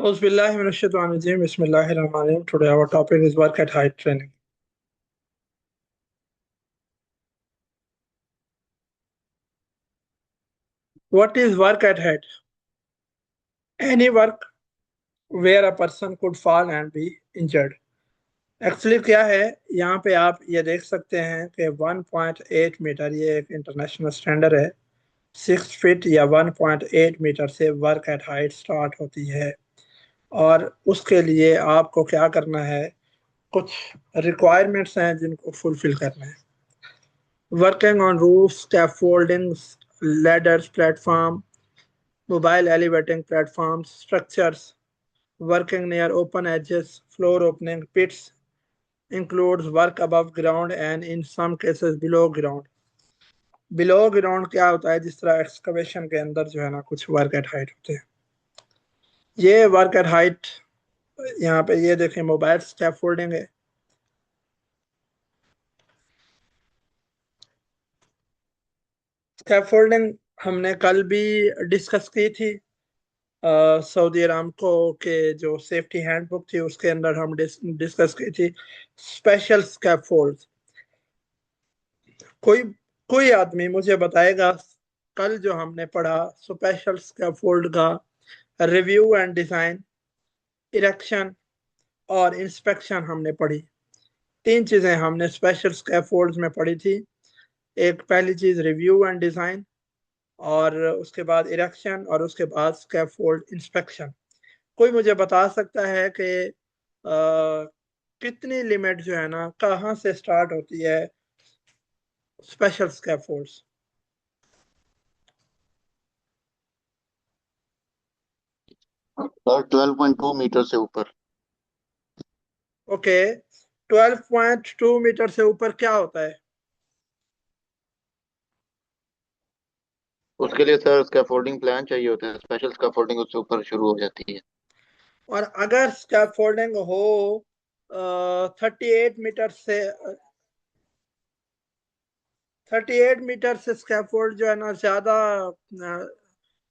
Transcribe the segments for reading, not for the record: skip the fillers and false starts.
Auzubillahiminash-shaytanir-rajim. Bismillahir-rahmanir-rahim. Today our topic is work at height training. What is work at height? Any work where a person could fall and be injured. Actually क्या है, यहाँ पे आप ये देख सकते हैं कि 1.8 मीटर ये एक इंटरनेशनल स्टैंडर्ड है। 6 फीट या 1.8 मीटर से वर्क एट हाइट स्टार्ट होती है और उसके लिए आपको क्या करना है, कुछ रिक्वायरमेंट्स हैं जिनको फुलफिल करना है। Working on roofs, scaffoldings, ladders, platform, mobile elevating platforms, structures, working near open edges, floor opening, pits, includes work above ground and in some cases below ground. Below ground क्या होता है, जिस तरह excavation के अंदर जो है ना कुछ वर्क एट हाइट होते हैं। ये वर्क एट हाइट, यहाँ पे ये देखें मोबाइल स्कैफोल्डिंग है। स्कैफोल्डिंग हमने कल भी डिस्कस की थी। सऊदी अरामको के जो सेफ्टी हैंडबुक थी उसके अंदर हम डिस्कस की थी स्पेशल स्कैफोल्ड। कोई कोई आदमी मुझे बताएगा कल जो हमने पढ़ा स्पेशल स्कैफोल्ड का रिव्यू एंड डिजाइन, इरेक्शन और इंस्पेक्शन हमने पढ़ी। तीन चीजें हमने स्पेशल स्कैफोल्ड्स में पढ़ी थी। एक पहली चीज रिव्यू एंड डिजाइन, और उसके बाद इरेक्शन, और उसके बाद स्कैफोल्ड इंस्पेक्शन। कोई मुझे बता सकता है कि कितनी लिमिट जो है ना कहाँ से स्टार्ट होती है स्पेशल स्कैफोल्ड्स? 12.2 मीटर से ऊपर। ओके, 12.2 मीटर से ऊपर क्या होता है? उसके लिए सर स्कैफोल्डिंग प्लान चाहिए होता है। स्पेशल स्कैफोल्डिंग उससे ऊपर शुरू हो जाती है। और अगर स्कैफोल्डिंग हो 38 मीटर से, 38 मीटर से स्कैफोल्ड जो है ना ज्यादा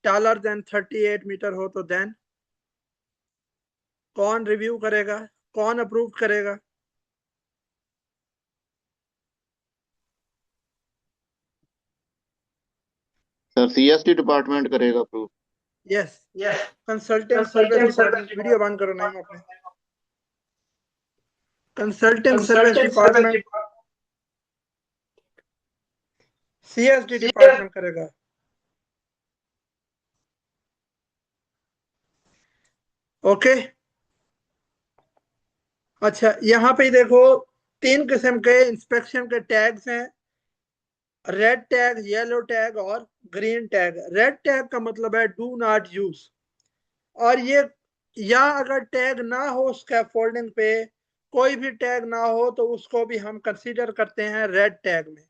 टालर देन 38 मीटर हो तो देन कौन रिव्यू करेगा, कौन अप्रूव करेगा? सर सीएसटी डिपार्टमेंट करेगा approve. Yes, consulting service department. Video बंद करो नहीं अपने। Consulting service department, CSD department करेगा। ओके, अच्छा यहाँ पे देखो तीन किस्म के इंस्पेक्शन के टैग्स हैं, रेड टैग, येलो टैग और ग्रीन टैग। रेड टैग का मतलब है डू नॉट यूज, और ये या अगर टैग ना हो स्कैफोल्डिंग पे, कोई भी टैग ना हो तो उसको भी हम कंसीडर करते हैं रेड टैग में।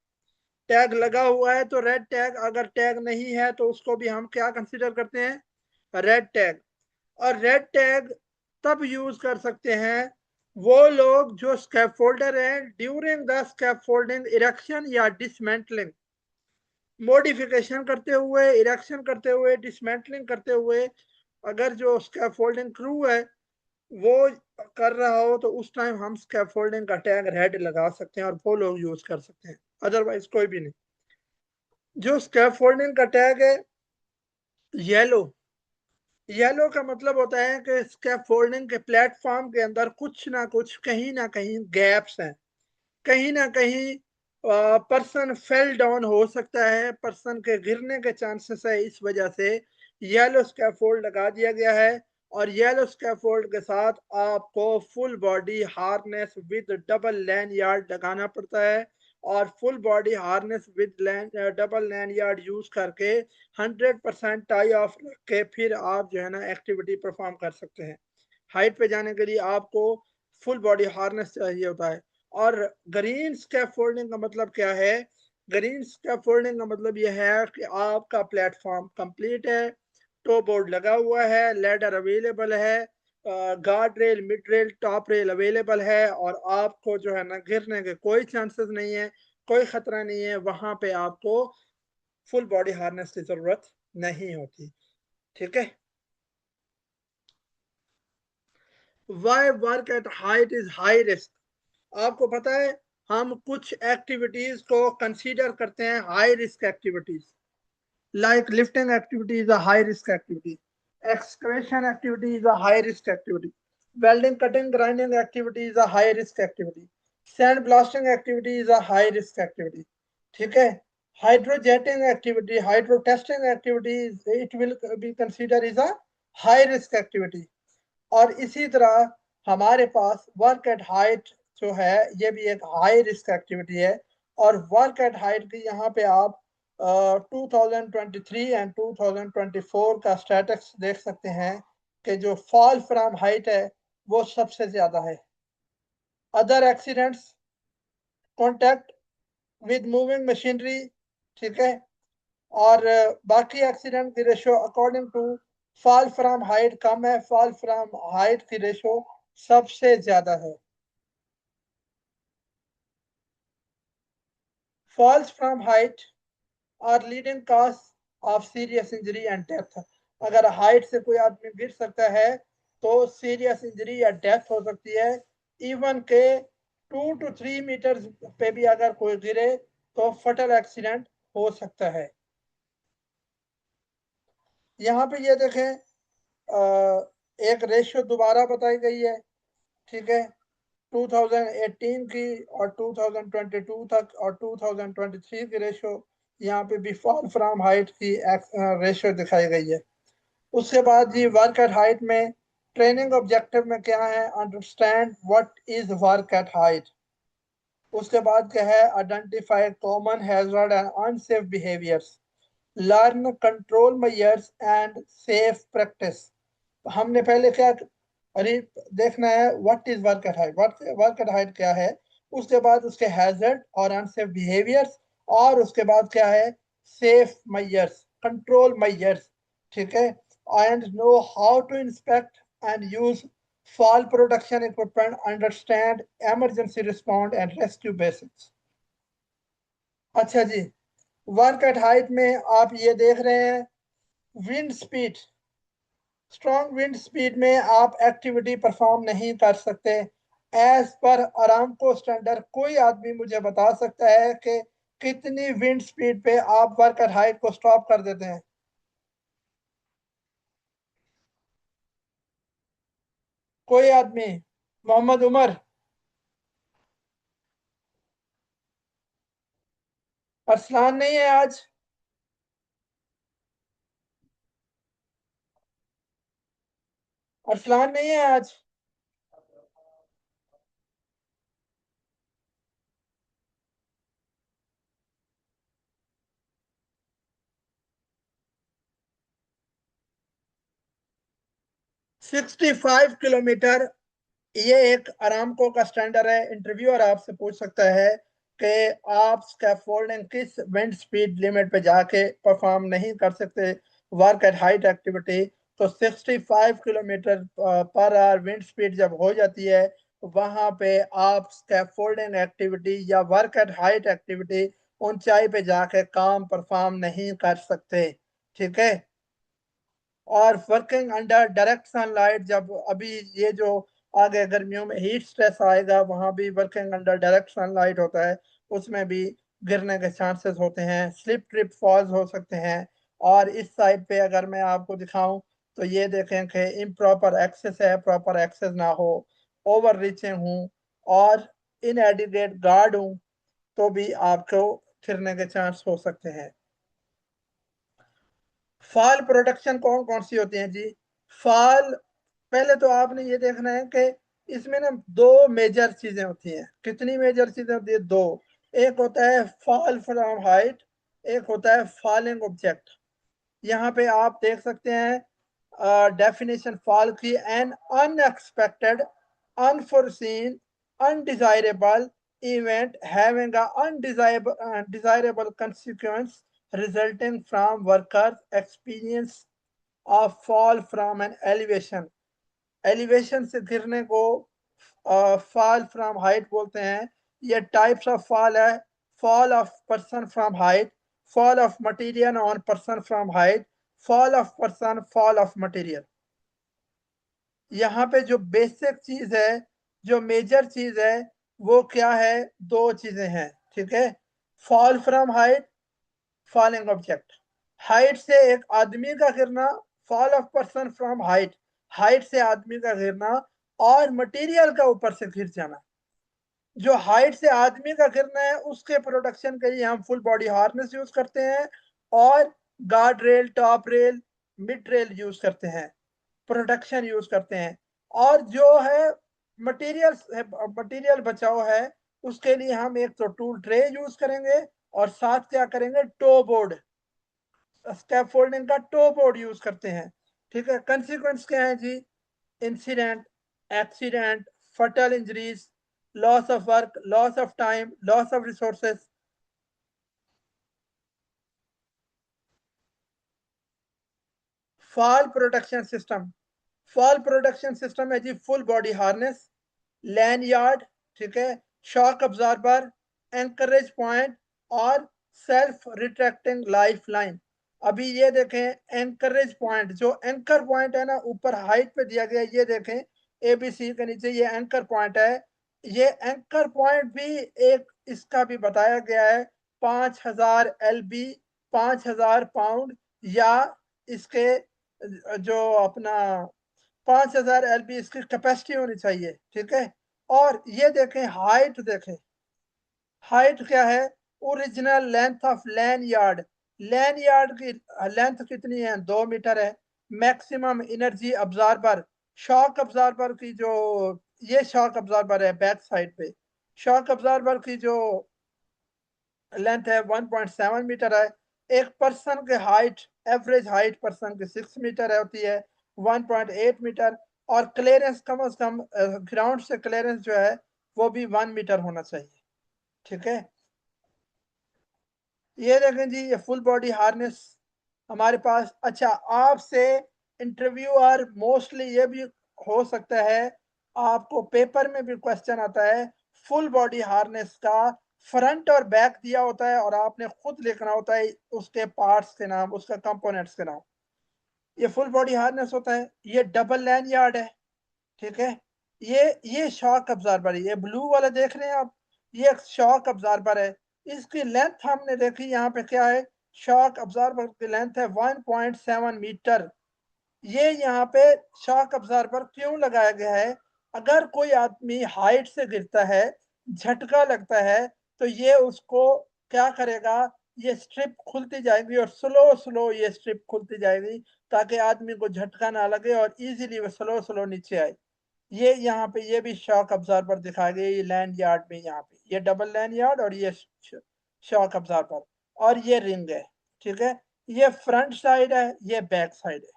टैग लगा हुआ है तो रेड टैग, अगर टैग नहीं है तो उसको भी हम क्या कंसीडर करते हैं, रेड टैग। और रेड टैग तब यूज कर सकते हैं वो लोग जो स्कैफोल्डर हैं ड्यूरिंग द स्कैफोल्डिंग इरेक्शन या डिसमेंटलिंग, मॉडिफिकेशन करते हुए, इरेक्शन करते हुए, डिसमेंटलिंग करते हुए, अगर जो स्कैफोल्डिंग क्रू है वो कर रहा हो तो उस टाइम हम स्कैफोल्डिंग का टैग रेड लगा सकते हैं और वो लोग यूज कर सकते हैं, अदरवाइज कोई भी नहीं। जो स्कैफोल्डिंग का टैग है येलो, येलो का मतलब होता है कि स्कैफोल्डिंग के प्लेटफॉर्म के अंदर कुछ ना कहीं गैप्स हैं, कहीं ना कहीं पर्सन फेल डाउन हो सकता है, पर्सन के गिरने के चांसेस है। इस वजह से येलो स्कैफोल्ड लगा दिया गया है। और येलो स्कैफोल्ड के साथ आपको full body harness with double lanyard लगाना पड़ता है, और full body harness with double lanyard use करके 100% टाई ऑफ रख के फिर आप जो है ना एक्टिविटी परफॉर्म कर सकते हैं। हाइट पे जाने के लिए आपको फुल बॉडी हार्नेस चाहिए होता है। और ग्रीन स्कैफोल्डिंग का मतलब क्या है? ग्रीन स्कैफोल्डिंग का मतलब यह है कि आपका प्लेटफॉर्म कंप्लीट है, टो बोर्ड लगा हुआ है, लेडर अवेलेबल है, guard rail, mid rail, top rail available है, और आपको जो है ना गिरने के कोई चांसेस नहीं है, कोई खतरा नहीं है। वहां पे आपको फुल बॉडी हार्नेस की जरूरत नहीं होती। ठीक है। Why work at height is high risk. आपको पता है हम कुछ एक्टिविटीज को कंसीडर करते हैं high risk activities, like lifting activity is a high risk activity, excavation activity is a high risk activity, welding, cutting, grinding activity is a high risk activity, sand blasting activity is a high risk activity। ठीक है, hydrojetting activity, hydro testing activity it will be consider is a high risk activity. और इसी तरह हमारे पास work at height जो है ये भी एक हाई रिस्क एक्टिविटी है। और वर्क एट हाइट की यहाँ पे आप 2023 एंड 2024 का स्टेटस देख सकते हैं कि जो फॉल फ्रॉम हाइट है वो सबसे ज्यादा है। Other accidents, contact with moving machinery, ठीक है, और बाकी एक्सीडेंट की ratio according to fall from height कम है, फॉल फ्रॉम हाइट की रेशो सबसे ज्यादा है। Falls from height are leading cause of serious injury and death. अगर हाइट से कोई आदमी गिर सकता है तो सीरियस इंजरी या डेथ हो सकती है। इवन के 2 to 3 मीटर पे भी अगर कोई गिरे तो फटल एक्सीडेंट हो सकता है। यहाँ पे ये देखें, एक रेशियो दोबारा बताई गई है, ठीक है, 2018 की और 2022 तक और 2023 की रेशो, यहाँ पे भी फॉल फ्रॉम हाइट की रेशो दिखाई गई है। उसके बाद जी वर्क एट हाइट में ट्रेनिंग ऑब्जेक्टिव में क्या है, understand what is work at height. उसके बाद क्या है, identify common hazard and unsafe behaviours, learn control measures and safe practice. हमने पहले क्या अरे देखना है what is work at height, work at height क्या है, उसके बाद उसके हैजर्ड और अनसेफ बिहेवियर्स, और उसके बाद क्या है, सेफ मेजर्स, कंट्रोल मेजर्स, ठीक है, and know how to inspect and use fall protection equipment, understand emergency response and rescue basics। अच्छा जी, वर्क एट हाइट में आप ये देख रहे हैं wind speed, strong wind speed में आप एक्टिविटी परफॉर्म नहीं कर सकते। एज पर अरामको स्टैंडर्ड कोई आदमी मुझे बता सकता है कि कितनी विंड स्पीड पे आप वर्कर हाइट को स्टॉप कर देते हैं? कोई आदमी? मोहम्मद उमर? अरसलान नहीं है आज? अरसलान नहीं है आज? 65 किलोमीटर, ये एक अरामको का स्टैंडर्ड है। इंटरव्यूअर आपसे पूछ सकता है कि आप स्कैफोल्डिंग किस विंड स्पीड लिमिट पे जाके परफॉर्म नहीं कर सकते वर्क एट हाइट एक्टिविटी, तो 65 kilometre per our wind speed जब हो जाती है वहां पे आप स्कैफोल्डिंग एक्टिविटी या वर्क एट हाइट एक्टिविटी ऊंचाई पे जाके काम परफॉर्म नहीं कर सकते, ठीक है। और वर्किंग अंडर डायरेक्ट सनलाइट, जब अभी ये जो आगे गर्मियों में हीट स्ट्रेस आएगा वहां भी वर्किंग अंडर डायरेक्ट सनलाइट होता है, उसमें भी गिरने के चांसेस होते हैं, स्लिप ट्रिप फॉल्स हो सकते हैं। और इस साइड पे अगर मैं आपको दिखाऊं तो ये देखें कि इम्प्रॉपर एक्सेस है, प्रॉपर एक्सेस ना हो, ओवर रीचिंग हूँ और इनएडिक्वेट गार्ड हूँ तो भी आपको फिरने के चांस हो सकते हैं। फॉल प्रोटेक्शन कौन कौन सी होती हैं जी? फॉल, पहले तो आपने ये देखना है कि इसमें ना दो मेजर चीजें होती हैं। कितनी मेजर चीजें होती है? दो। एक होता है फॉल फ्रॉम हाइट, एक होता है फॉलिंग ऑब्जेक्ट। यहाँ पे आप देख सकते हैं डेफिनेशन फॉल की, N unexpected, unforeseen, undesirable event having undesirable consequence resulting from workers experience of fall from an elevation। Elevation से गिरने को फॉल फ्रॉम हाइट बोलते हैं। ये टाइप्स ऑफ फॉल है, fall of person from height, fall of material on person from height, fall of person, fall of material. यहाँ पे जो बेसिक चीज है, जो मेजर चीज है, वो क्या है? दो चीजें हैं, ठीक है। Fall from height, falling object. Height से एक आदमी का गिरना, fall of person from height, height से आदमी का गिरना, और मटेरियल का ऊपर से गिर जाना। जो हाइट से आदमी का गिरना है उसके प्रोटेक्शन के लिए हम फुल बॉडी हार्नेस यूज करते हैं, और guard rail, top rail, mid rail use करते हैं, प्रोटेक्शन यूज करते हैं। और जो है मटेरियल, मटेरियल बचाव है, उसके लिए हम एक तो टूल ट्रे यूज करेंगे, और साथ क्या करेंगे? टो बोर्ड, स्कैप फोल्डिंग का टो बोर्ड यूज करते हैं। ठीक है, कंसिक्वेंस क्या है जी? इंसिडेंट, एक्सीडेंट, फटल injuries, loss of work, loss of time, loss of resources. Fall protection system, fall protection system है जी फुल बॉडी हार्नेस, लैन यार्ड, ठीक है, शॉक अब्जॉर्बर, एंकरेज पॉइंट, और सेल्फ रिट्रैक्टिंग लाइफ लाइन। अभी ये देखें एंकरेज पॉइंट, जो anchor point है ना ऊपर हाइट पे दिया गया है, ये देखें ABC के नीचे ये एंकर पॉइंट है। ये एंकर पॉइंट भी एक इसका भी बताया गया है, 5000 LB, 5000 पाउंड, या इसके जो अपना 5000 LB इसकी कैपेसिटी होनी चाहिए, ठीक है। और ये देखें हाइट, देखें हाइट क्या है? Original length of lanyard, lanyard की लेंथ कितनी है? 2 मीटर है। Maximum energy absorber, shock absorber की जो, ये शॉक अब्जॉर्बर है बैक साइड पे, शॉक अब्जॉर्बर की जो लेंथ है 1.7 मीटर है। एक पर्सन के हाइट, एवरेज हाइट पर्सन की 6 मीटर होती है, 1.8 मीटर। और क्लियरेंस कम से कम ग्राउंड से क्लियरेंस जो है वो भी 1 मीटर होना चाहिए, ठीक है। ये देखें जी, ये फुल बॉडी हार्नेस हमारे पास। अच्छा, आपसे इंटरव्यू और मोस्टली ये भी हो सकता है, आपको पेपर में भी क्वेश्चन आता है, फुल बॉडी हार्नेस का फ्रंट और बैक दिया होता है, और आपने खुद लिखना होता है उसके पार्ट्स के नाम, उसका कंपोनेंट्स के नाम। ये फुल बॉडी हार्नेस होता है। ये डबल लैन यार्ड है, ठीक है। ये शॉक अब्जॉर्बर है, ये ब्लू वाला देख रहे हैं आप, ये एक शॉक अब्जॉर्बर है। इसकी लेंथ हमने देखी यहाँ पे क्या है? शॉक अब्जॉर्बर की लेंथ है 1.7 मीटर। ये यहाँ पे शॉक अब्जॉर्बर क्यों लगाया गया है? अगर कोई आदमी हाइट से गिरता है, झटका लगता है, तो ये उसको क्या करेगा? ये स्ट्रिप खुलती जाएगी, और स्लो स्लो ये स्ट्रिप खुलती जाएगी, ताकि आदमी को झटका ना लगे और इजीली वो स्लो स्लो नीचे आए। ये यहाँ पे ये भी शॉक अब्जॉर्बर दिखाया गया, ये लैंड यार्ड में, यहाँ पे ये डबल लैंड यार्ड, और ये शॉक अब्जॉर्बर, और ये रिंग है, ठीक है। ये फ्रंट साइड है, ये बैक साइड है।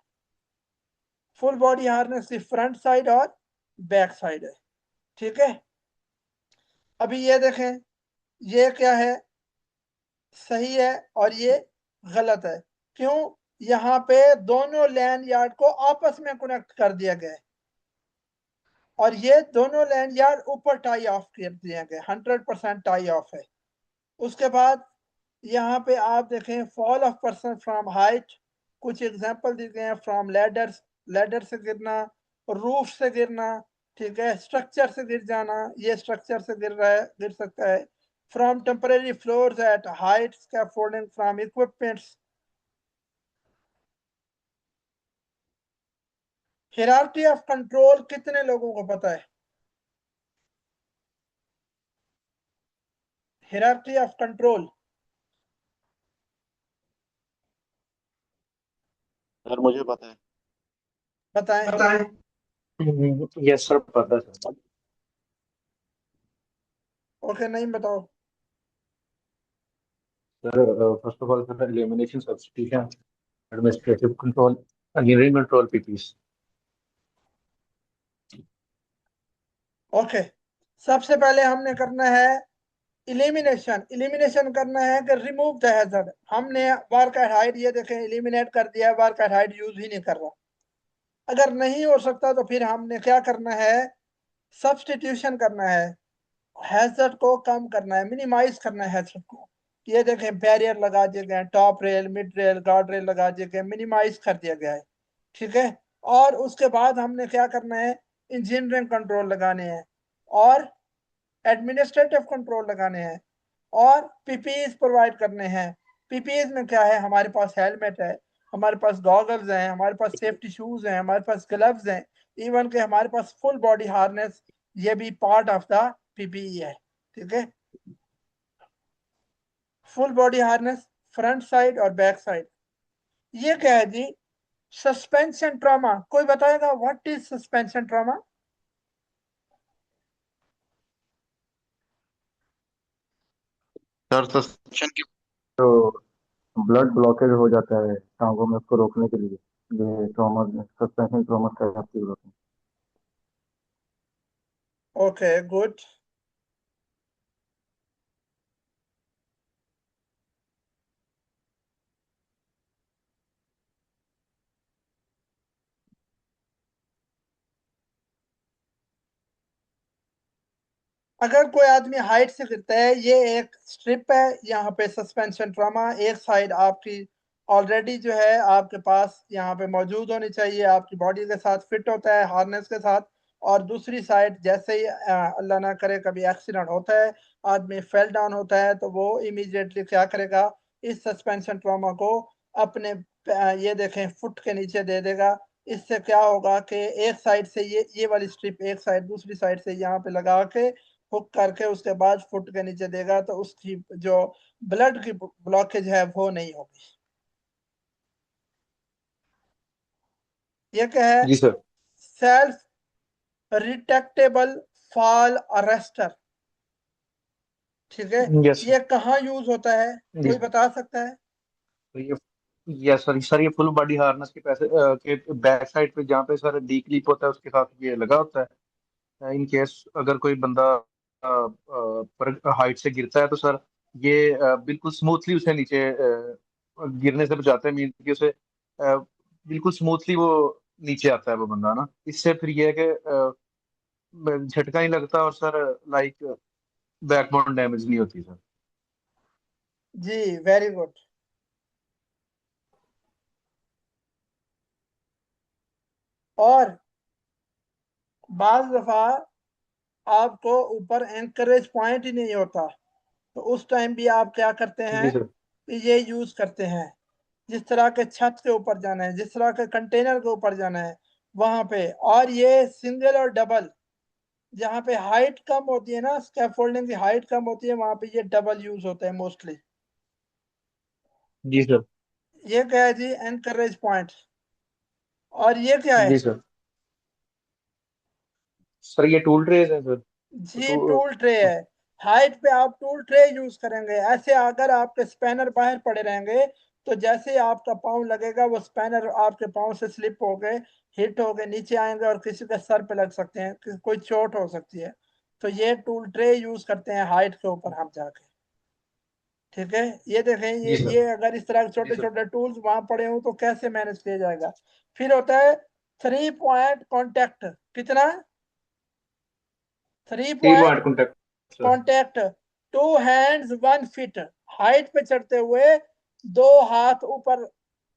फुल बॉडी हार्नेस की फ्रंट साइड और बैक साइड है, ठीक है। अभी ये देखें, ये क्या है? सही है, और ये गलत है। क्यों? यहाँ पे दोनों लैंड यार्ड को आपस में कनेक्ट कर दिया गया है, और ये दोनों लैंड यार्ड ऊपर टाई ऑफ कर दिए गए, 100% टाई ऑफ है। उसके बाद यहाँ पे आप देखें fall of person from height, कुछ एग्जांपल दिए गए हैं, फ्रॉम लैडर, लैडर से गिरना, रूफ से गिरना, ठीक है, स्ट्रक्चर से गिर जाना, ये स्ट्रक्चर से गिर रहा है, गिर सकता है। From temporary floors at height, scaffolding from equipments. Hierarchy of control कितने लोगों को पता है? हियरार्की ऑफ कंट्रोल सर मुझे पता है। बताएं। बताएं। यस सर, पता है सर। ओके, नहीं बताओ। Sir first of all sir, elimination, substitution, administrative control, engineering control, PPEs. Okay, सबसे पहले हमने करना है इलिमिनेशन। इलिमिनेशन करना है कि रिमूव द हैजर्ड। हमने बार का हाइड, ये देखें इलिमिनेट कर दिया है, बार का हाइड यूज ही नहीं कर रहा। अगर नहीं हो सकता तो फिर हमने क्या करना है? सब्स्टिट्यूशन करना है, हैजर्ड को कम करना है, मिनिमाइज करना है हैजर्ड को। ये देखें बैरियर लगा दिए गए हैं, top rail, mid rail, guard rail लगा दिए गए, मिनिमाइज कर दिया गया है, ठीक है। और उसके बाद हमने क्या करना है, इंजीनियरिंग कंट्रोल लगाने हैं और एडमिनिस्ट्रेटिव कंट्रोल लगाने हैं और पीपीईज प्रोवाइड करने हैं। पीपीईज में क्या है, हमारे पास हेलमेट है, हमारे पास गॉगल्स हैं, हमारे पास सेफ्टी शूज हैं, हमारे पास ग्लव्स हैं, इवन के हमारे पास फुल बॉडी हार्नेस, ये भी पार्ट ऑफ द पीपीई है। ठीक है, full body harness front side और बैक साइड। ये क्या है जी, सस्पेंशन ट्रॉमा। कोई बताएगा what is suspension trauma? Sir suspension की तो ब्लड ब्लॉकेज हो जाता है टांगों में, उसको रोकने के लिए ये ट्रॉमा, सस्पेंशन ट्रॉमा थेरेपी होती है। Okay good. अगर कोई आदमी हाइट से गिरता है, ये एक स्ट्रिप है, यहाँ पे सस्पेंशन ट्रॉमा, एक साइड आपकी ऑलरेडी जो है आपके पास यहाँ पे मौजूद होनी चाहिए, आपकी बॉडी के साथ फिट होता है हार्नेस के साथ। और दूसरी साइड जैसे ही अल्लाह ना करे कभी एक्सीडेंट होता है, आदमी फेल डाउन होता है, तो वो इमीडिएटली क्या करेगा, इस सस्पेंशन ट्रॉमा को अपने ये देखें फुट के नीचे दे देगा। इससे क्या होगा कि एक साइड से ये वाली स्ट्रिप एक साइड, दूसरी साइड से यहाँ पे लगा के हुक करके उसके बाद फुट के नीचे देगा, तो उसकी जो ब्लड की ब्लॉकेज है वो नहीं होगी। ये क्या है, जी sir. Self retractable fall arrester. ठीक है, यस ये कहाँ यूज होता है, जी कोई सर। बता सकता है? तो ये, यस सर, ये फुल बॉडी हार्नेस के पैसे के बैक साइड पे जहाँ पे सर डी क्लिप होता है उसके साथ ये लगा होता है। इन केस अगर कोई बंदा पर हाइट से गिरता है तो सर ये बिल्कुल स्मूथली उसे नीचे गिरने से बचाता है। मीन कि उसे बिल्कुल स्मूथली वो नीचे आता है वो बंदा ना। इससे फिर ये है कि झटका नहीं लगता और सर लाइक बैकबोन डैमेज नहीं होती सर। जी वेरी गुड। और बाज दफा आपको ऊपर एंकरेज पॉइंट ही नहीं होता, तो उस टाइम भी आप क्या करते हैं, जी सर। ये यूज करते हैं। जिस तरह के छत के ऊपर जाना है, जिस तरह के कंटेनर के ऊपर जाना है वहां पे, और ये सिंगल और डबल, जहाँ पे हाइट कम होती है ना, स्कैफोल्डिंग की हाइट कम होती है, वहां पे ये डबल यूज होता है मोस्टली। जी सर। ये क्या है जी, एनकरेज पॉइंट। और ये क्या है? जी सर। सर ये टूल ट्रेज है सर। जी टूल ट्रे है। हाइट पे आप टूल ट्रे यूज करेंगे। ऐसे अगर आपके स्पैनर बाहर पड़े रहेंगे, तो जैसे ही आपका पाँव लगेगा वो स्पैनर आपके पाँव से स्लिप हो गए, हिट हो गए, नीचे आएंगे और किसी के सर पे लग सकते हैं, कोई चोट हो सकती है। तो ये टूल ट्रे यूज करते हैं हाइट के ऊपर हम जाके। ठीक है, ये देखें, जी ये सर। अगर इस तरह के जी छोटे सर। छोटे टूल्स वहां पड़े हो तो कैसे मैनेज किया जाएगा? फिर होता है 3 पॉइंट कॉन्टेक्ट। कितना? 3 point 3 point contact sir. Contact. 2 hands 1 feet। Height पे चढ़ते हुए 2 हाथ ऊपर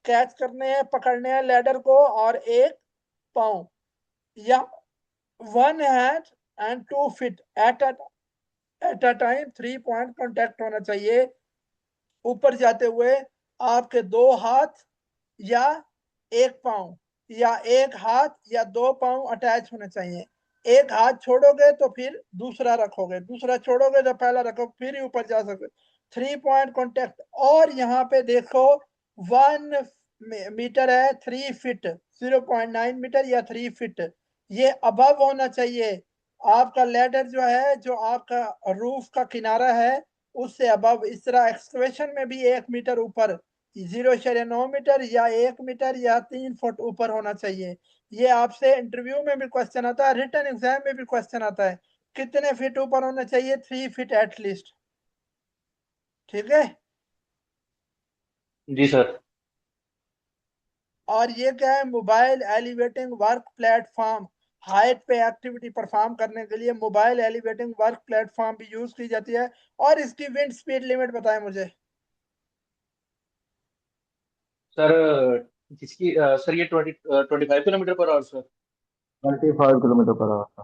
कैच करने हैं, पकड़ने हैं लैडर को, और एक पाँव, या 1 hand and 2 feet at a time. 3 point contact होना चाहिए। ऊपर जाते हुए आपके 2 हाथ या एक पाँव, या एक हाथ या 2 पाँव अटैच होने चाहिए। एक हाथ छोड़ोगे तो फिर दूसरा रखोगे, दूसरा छोड़ोगे तो पहला रखोगे, फिर ही ऊपर जा सकते। 3 पॉइंट कॉन्टेक्ट। और यहाँ पे देखो, 1 मीटर है, 3 फीट, 0.9 मीटर या 3 फीट, ये अबव होना चाहिए। आपका लेडर जो है, जो आपका रूफ का किनारा है, उससे अबव। इस तरह एक्सकवेशन में भी 1 मीटर ऊपर, 0.9 मीटर या 1 मीटर या 3 फुट ऊपर होना चाहिए। ये आपसे इंटरव्यू में भी क्वेश्चन आता है, रिटन एग्जाम में भी क्वेश्चन आता है, कितने फीट ऊपर होना चाहिए? 3 फीट एटलीस्ट। ठीक है। जी सर। और ये क्या है, mobile elevating work platform. Height पे एक्टिविटी परफॉर्म करने के लिए मोबाइल एलिवेटिंग वर्क प्लेटफॉर्म भी यूज की जाती है। और इसकी विंड स्पीड लिमिट बताएं मुझे। सर जिसकी सर ये 25 kilometre per hour sir. 25 kilometre per hour.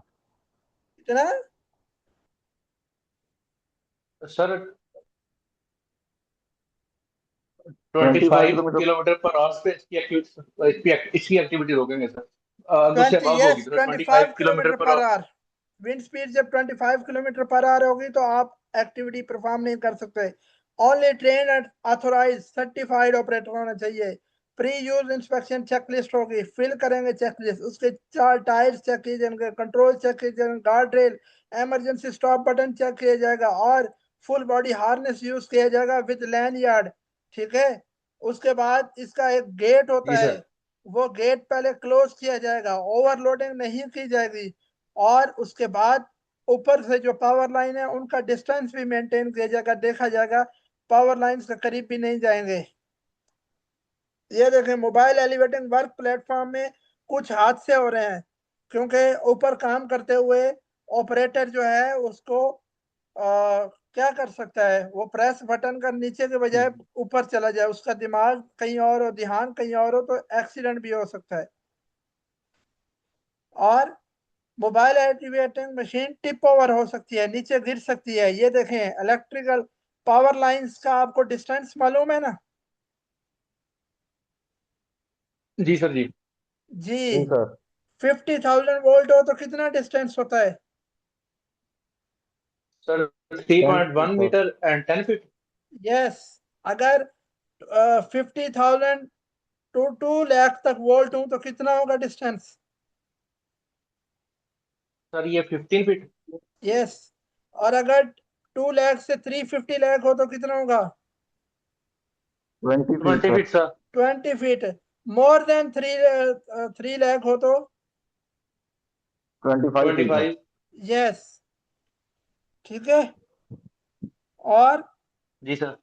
कितना? Sir twenty 25 five kilometre kilometre per hour पे इसकी एक्टिविटी रोकेंगे सर। अगर उससे 20, अबव होगी यस, तो ट्वेंटी 25 फाइव किलोमीटर किलोमीटर पर per hour. Our wind speed जब 25 किलोमीटर पर आवर होगी तो आप एक्टिविटी परफॉर्म नहीं कर सकते। Only train and authorize certified operator होना चाहिए। प्री यूज इंस्पेक्शन चेकलिस्ट होगी, फिल करेंगे चेकलिस्ट, उसके चार टायर चेक किए जाएंगे, कंट्रोल चेक किए जाएंगे, guard rail, emergency stop button check किया जाएगा और फुल बॉडी हार्नेस यूज किया जाएगा विद लैंड यार्ड। ठीक है। उसके बाद इसका एक गेट जी होता है, सर। वो गेट पहले क्लोज किया जाएगा, ओवरलोडिंग नहीं की जाएगी। और उसके बाद ऊपर से जो पावर लाइन है उनका डिस्टेंस भी मेंटेन किया जाएगा, देखा जाएगा पावर लाइन के करीब भी नहीं जाएंगे। ये देखें, मोबाइल एलिवेटिंग वर्क प्लेटफॉर्म में कुछ हादसे हो रहे हैं क्योंकि ऊपर काम करते हुए ऑपरेटर जो है उसको क्या कर सकता है, वो प्रेस बटन का नीचे के बजाय ऊपर चला जाए, उसका दिमाग कहीं और हो, ध्यान कहीं और हो, तो एक्सीडेंट भी हो सकता है। और mobile activating machine tip over हो सकती है, नीचे गिर सकती है। ये देखें, इलेक्ट्रिकल पावर लाइंस का आपको डिस्टेंस मालूम है ना? जी सर जी। जी। जी सर। 50,000 वोल्ट हो तो कितना डिस्टेंस होता है? Sir 3.1 10 feet. Metre and 10 feet. Yes. अगर 50,000 टू 2 लाख तक वोल्ट हूं तो कितना होगा डिस्टेंस? सर ये 15 फीट। यस। और अगर 2 लाख से 350 लाख हो तो कितना होगा? 20 feet 20 feet sir. Sir. 20 feet. More than 3 lakh हो तो? 25 फीट है। 25। यस। ठीक है। और जी sir.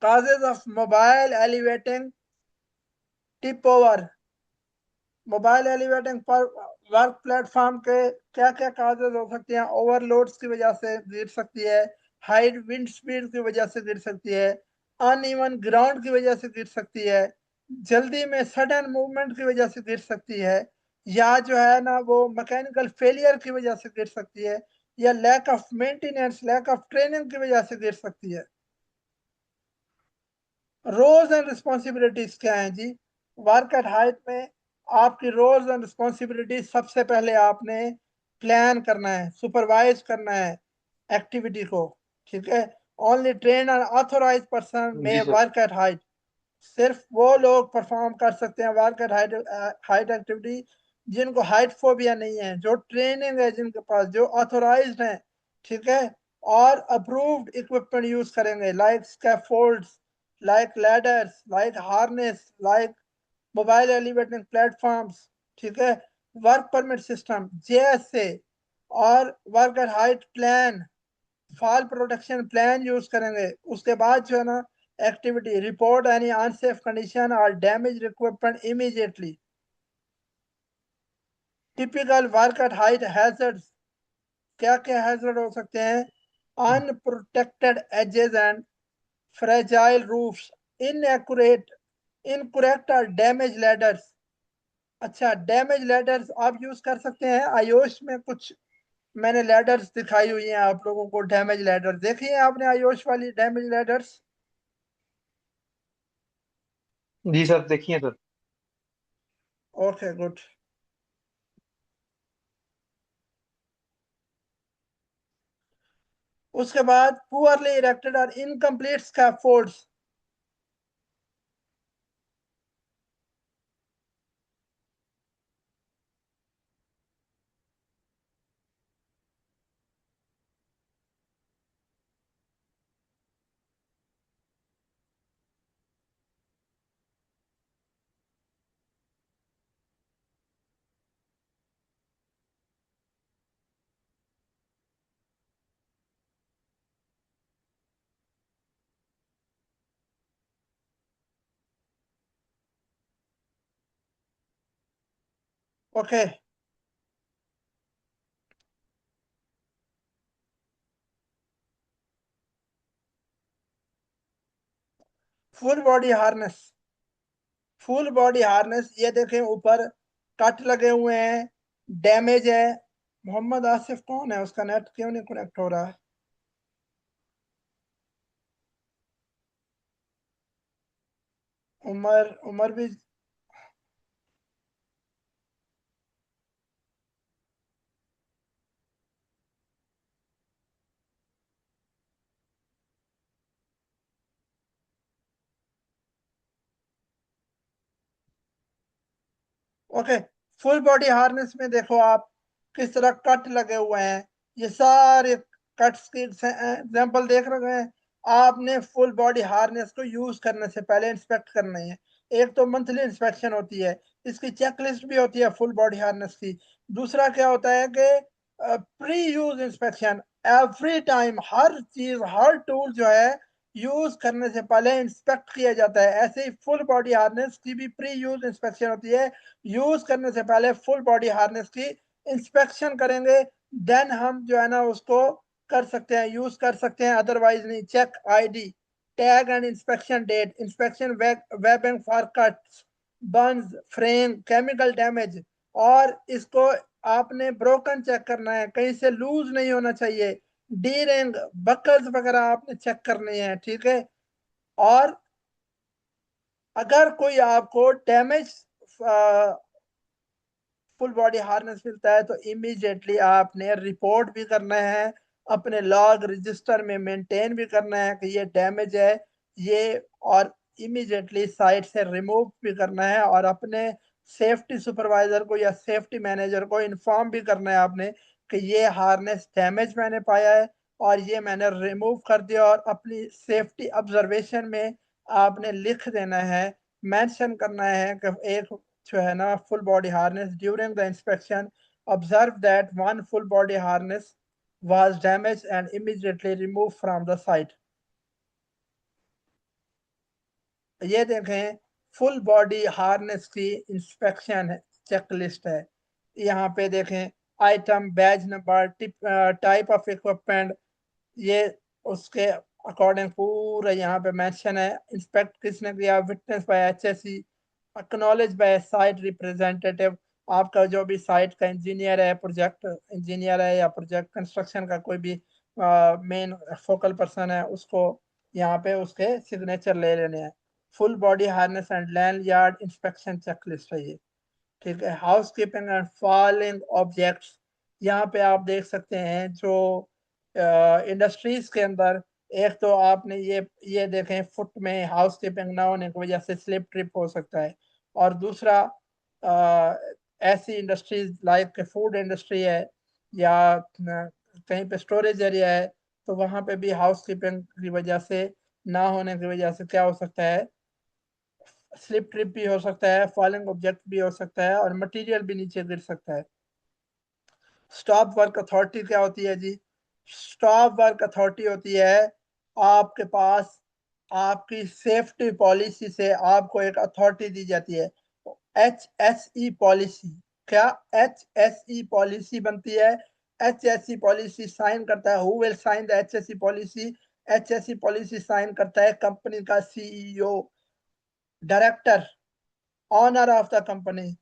causes of mobile elevating tip over, mobile elevating पर वर्क प्लेटफॉर्म के क्या क्या काजेज हो सकती हैं? ओवरलोड्स की वजह से गिर सकती है, हाई विंड स्पीड की वजह से गिर सकती है, अनइवन ग्राउंड की वजह से गिर सकती है, जल्दी में सडन मूवमेंट की वजह से गिर सकती है, या जो है ना वो मैकेनिकल फेलियर की वजह से गिर सकती है, या lack of maintenance, lack of training की वजह से गिर सकती है। रोल्स एंड रिस्पॉन्सिबिलिटीज क्या हैं जी? वर्क एट हाइट में आपकी रोल्स एंड रिस्पॉन्सिबिलिटीज, सबसे पहले आपने प्लान करना है, सुपरवाइज करना है एक्टिविटी को। ठीक है। Only train and authorize person में जी सर। वर्क एट हाइट, सिर्फ वो लोग परफॉर्म कर सकते हैं work at height, height activity जिनको हाइट फोबिया नहीं है, जो ट्रेनिंग है जिनके पास, जो ऑथोराइज्ड है। ठीक है। और अप्रूव्ड इक्विपमेंट यूज करेंगे, like scaffolds, like ladders, like harness, like mobile elevating platforms. ठीक है। वर्क परमिट सिस्टम जेएसए और work at height plan, fall protection plan use करेंगे। उसके बाद जो है ना, activity report any unsafe condition और damage equipment immediately. Typical work at height hazards, क्या क्या हैजर्ड हो सकते हैं? Unprotected edges and fragile roofs, inaccurate, incorrect और डैमेज लैडर्स। अच्छा, डैमेज लैडर्स आप यूज कर सकते हैं, आयोश में कुछ मैंने लैडर्स दिखाई हुई हैं आप लोगों को, डैमेज लैडर देखी है आपने आयोश वाली डैमेज लैडर्स? जी सर देखिए सर। Okay, good. उसके बाद पुअरली इरेक्टेड और incomplete scaffolds. Okay. Full body harness, full body harness, ये देखें ऊपर कट लगे हुए हैं, डैमेज है। मोहम्मद आसिफ कौन है, उसका नेट क्यों नहीं कनेक्ट हो रहा है? उमर उमर भी। ओके, फुल बॉडी हार्नेस में देखो आप किस तरह कट लगे हुए हैं, ये सारे कट्स के एग्जांपल देख रहे हैं। आपने फुल बॉडी हार्नेस को यूज करने से पहले इंस्पेक्ट करना है। एक तो मंथली इंस्पेक्शन होती है, इसकी चेकलिस्ट भी होती है फुल बॉडी हार्नेस की। दूसरा क्या होता है कि pre use inspection, every time हर चीज हर टूल जो है यूज करने से पहले इंस्पेक्ट किया जाता है। ऐसे ही फुल बॉडी हार्नेस की भी प्री यूज इंस्पेक्शन होती है। यूज करने से पहले फुल बॉडी हार्नेस की इंस्पेक्शन करेंगे, देन हम जो है ना उसको कर सकते हैं, यूज कर सकते हैं, अदरवाइज नहीं। Check ID, tag and inspection date, inspection webbing for cuts, burns, frame, chemical damage. और इसको आपने ब्रोकन चेक करना है, कहीं से लूज नहीं होना चाहिए। डी रिंग, बकल्स वगैरह आपने चेक करने हैं, ठीक है। और अगर कोई आपको डैमेज फुल बॉडी हार्नेस मिलता है तो इमीडिएटली आपने रिपोर्ट भी करना है, अपने लॉग रजिस्टर में मेंटेन भी करना है कि ये डैमेज है ये। और इमीडिएटली साइट से रिमूव भी करना है, और अपने सेफ्टी सुपरवाइजर को या सेफ्टी मैनेजर को इन्फॉर्म भी करना है आपने कि ये हार्नेस डैमेज मैंने पाया है और ये मैंने रिमूव कर दिया। और अपनी सेफ्टी ऑब्जर्वेशन में आपने लिख देना है, मेंशन करना है कि एक जो है ना full body harness during the inspection observe that one full body harness was damaged and immediately removed from the site। ये देखें फुल बॉडी हार्नेस की इंस्पेक्शन है, चेकलिस्ट है। यहाँ पे देखें item, badge number, type of equipment, ये उसके अकॉर्डिंग पूरा यहाँ पे मेंशन है। इंस्पेक्ट किसने किया, witness by HSC, acknowledge by site representative, आपका जो भी साइट का इंजीनियर है, प्रोजेक्ट इंजीनियर है या प्रोजेक्ट कंस्ट्रक्शन का कोई भी मेन फोकल पर्सन है, उसको यहाँ पे उसके सिग्नेचर ले लेने हैं। Full body harness and land yard inspection checklist है ये, ठीक है। House keeping and falling objects, यहाँ पे आप देख सकते हैं जो इंडस्ट्रीज के अंदर, एक तो आपने ये देखें फुट में हाउस कीपिंग ना होने की वजह से स्लिप ट्रिप हो सकता है। और दूसरा ऐसी इंडस्ट्रीज लाइक फूड इंडस्ट्री है या कहीं पे स्टोरेज एरिया है, तो वहां पे भी हाउस कीपिंग की वजह से ना होने की वजह से क्या हो सकता है, स्लिप ट्रिप भी हो सकता है, फॉलिंग ऑब्जेक्ट भी हो सकता है, और मटेरियल भी नीचे गिर सकता है। स्टॉप वर्क अथॉरिटी क्या होती है जी? स्टॉप वर्क अथॉरिटी होती है आपके पास, आपकी सेफ्टी पॉलिसी से आपको एक अथॉरिटी दी जाती है, HSE पॉलिसी। क्या HSE पॉलिसी बनती है? HSE पॉलिसी साइन करता है, who will sign the HSE policy? HSE policy sign करता है कंपनी का CEO, director, owner of the company.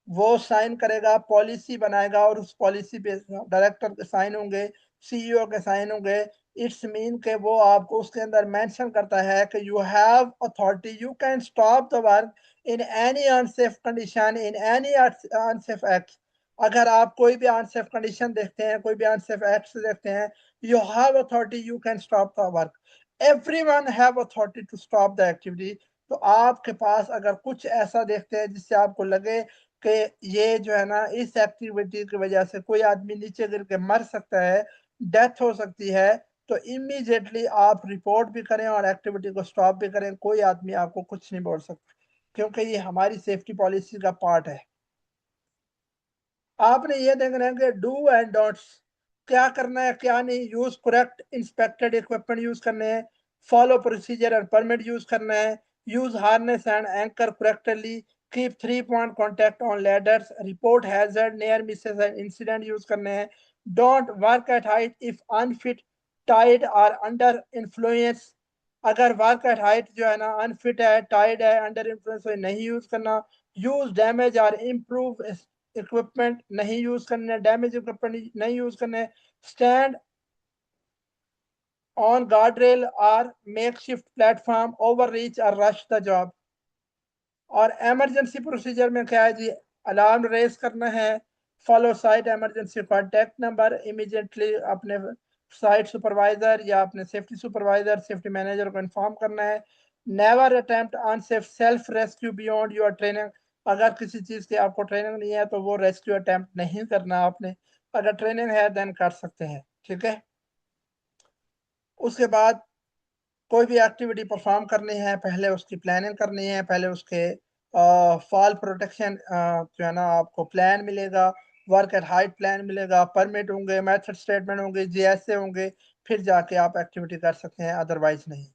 वो साइन करेगा, पॉलिसी बनाएगा, और उस पॉलिसी पे डायरेक्टर के साइन होंगे, CEO के साइन होंगे। इट्स मीन के वो आपको उसके अंदर मेंशन करता है कि you have authority, you can stop the work in any unsafe condition, in any unsafe act. अगर आप कोई भी अनसेफ कंडीशन देखते हैं, कोई भी अनसेफ एक्ट देखते हैं, you have authority, you can stop the work. Everyone have authority to stop the activity. तो आपके पास अगर कुछ ऐसा देखते हैं जिससे आपको लगे कि ये जो है ना इस एक्टिविटी की वजह से कोई आदमी नीचे गिर के मर सकता है, डेथ हो सकती है, तो इमीडिएटली आप रिपोर्ट भी करें और एक्टिविटी को स्टॉप भी करें। कोई आदमी आपको कुछ नहीं बोल सकता, क्योंकि ये हमारी सेफ्टी पॉलिसी का पार्ट है। आपने ये देखना है कि डू एंड डोंट्स, क्या करना है क्या नहीं। Use correct inspected equipment use करने हैं, follow procedure and permit use करना है, use harness and anchor correctly, keep 3 point contact on ladders, report hazard near misses and incident use करने हैं। Don't work at height if unfit, टाइड और under influence, अगर work at height जो है ना अनफिट है, टाइड है, अंडर इन्फ्लुएंस है, नहीं यूज करना। यूज डैमेज और इम्प्रूव इक्विपमेंट, नहीं यूज करने, डैमेज इक्विपमेंट नहीं यूज करने। स्टैंड ऑन गार्ड रेल और make shift platform, over reach और रश द जॉब। और इमरजेंसी प्रोसीजर में क्या है जी, अलार्म रेस करना है, follow site emergency contact number, immediately अपने साइट सुपरवाइजर या अपने सेफ्टी सुपरवाइजर, सेफ्टी मैनेजर को इन्फॉर्म करना है। Never attempt on self rescue beyond your training, अगर किसी चीज़ की आपको ट्रेनिंग नहीं है तो वो रेस्क्यू अटेम्प्ट नहीं करना आपने, अगर ट्रेनिंग है देन कर सकते हैं, ठीक है। उसके बाद कोई भी एक्टिविटी परफॉर्म करनी है, पहले उसकी प्लानिंग करनी है, पहले उसके फॉल प्रोटेक्शन जो है ना आपको प्लान मिलेगा, वर्क एट हाइट प्लान मिलेगा, परमिट होंगे, मेथड स्टेटमेंट होंगे, जीएसए होंगे, फिर जाके आप एक्टिविटी कर सकते हैं, अदरवाइज नहीं।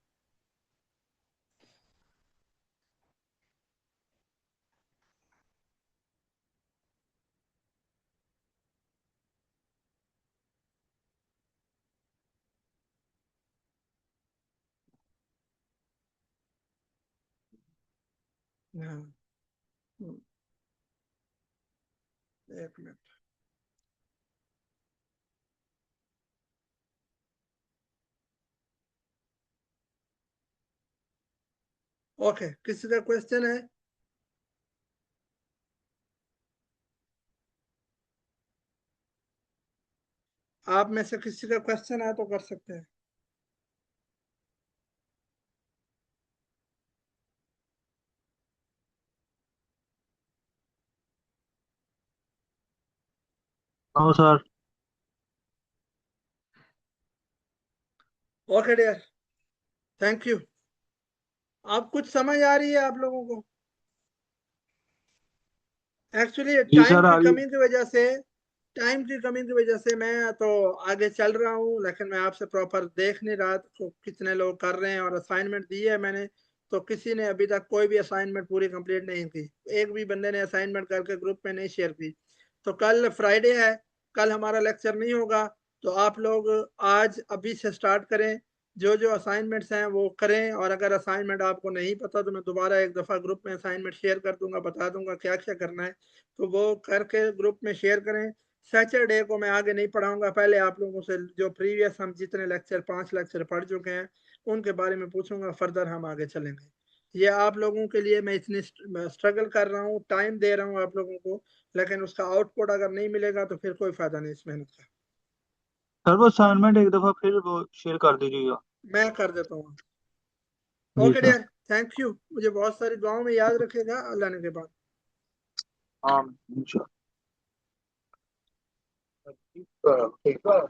हाँ, एक मिनट। ओके, किसी का क्वेश्चन है? आप में से किसी का क्वेश्चन है तो कर सकते हैं। हाँ sir. Okay dear, thank you. आप कुछ समझ आ रही है आप लोगों को? एक्चुअली जी टाइम सर की आ रही है। कमी की वजह से, टाइम की कमी की वजह से मैं तो आगे चल रहा हूँ, लेकिन मैं आपसे प्रॉपर देख नहीं रहा तो कितने लोग कर रहे हैं। और असाइनमेंट दी है मैंने, तो किसी ने अभी तक कोई भी असाइनमेंट पूरी कंप्लीट नहीं की। एक भी बंदे ने असाइनमेंट करके ग्रुप में नहीं शेयर की। तो कल फ्राइडे है, कल हमारा लेक्चर नहीं होगा। तो आप लोग आज अभी से स्टार्ट करें, जो जो असाइनमेंट्स हैं वो करें। और अगर असाइनमेंट आपको नहीं पता तो मैं दोबारा एक दफ़ा ग्रुप में असाइनमेंट शेयर कर दूंगा, बता दूंगा क्या क्या करना है, तो वो करके ग्रुप में शेयर करें। सैटरडे को मैं आगे नहीं पढ़ाऊंगा, पहले आप लोगों से जो प्रीवियस हम जितने लेक्चर 5 लेक्चर पढ़ चुके हैं उनके बारे में पूछूंगा, फर्दर हम आगे चलेंगे। ये आप लोगों के लिए मैं इतनी स्ट्रगल कर रहा हूँ, टाइम दे रहा हूँ आप लोगों को, लेकिन उसका आउटपुट अगर नहीं मिलेगा तो फिर कोई फायदा नहीं इस मेहनत का। सर वो असाइनमेंट एक दफा फिर वो शेयर कर दीजिएगा। मैं कर देता हूँ। जी okay sir. Dear, thank you. मुझे बहुत सारी दुआओं में याद रखेगा, अल्लाह ने के बाद। हाँ इंशाल्लाह। ठीक है।